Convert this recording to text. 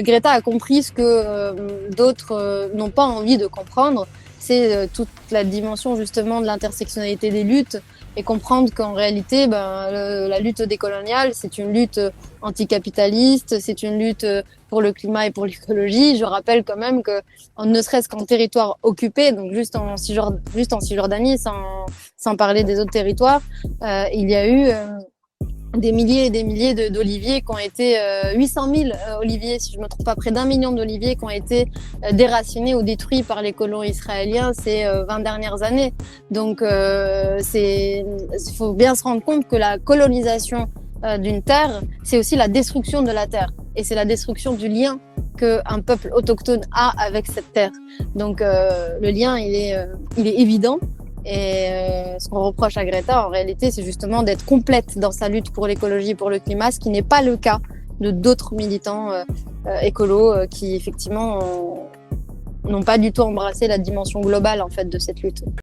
Greta a compris ce que d'autres n'ont pas envie de comprendre, c'est toute la dimension justement de l'intersectionnalité des luttes et comprendre qu'en réalité, la lutte décoloniale, c'est une lutte anticapitaliste, c'est une lutte pour le climat et pour l'écologie. Je rappelle quand même que, ne serait-ce qu'en territoire occupé, donc juste en Cisjordanie, sans parler des autres territoires, il y a eu des milliers et des milliers d'oliviers qui ont été 800 000 oliviers, si je me trompe pas, près d'1 million d'oliviers qui ont été déracinés ou détruits par les colons israéliens ces 20 dernières années. Donc il faut bien se rendre compte que la colonisation d'une terre, c'est aussi la destruction de la terre, et c'est la destruction du lien qu'un peuple autochtone a avec cette terre. Donc le lien, il est évident. Et ce qu'on reproche à Greta, en réalité, c'est justement d'être complète dans sa lutte pour l'écologie et pour le climat, ce qui n'est pas le cas de d'autres militants écolos qui, effectivement, n'ont pas du tout embrassé la dimension globale en fait, de cette lutte.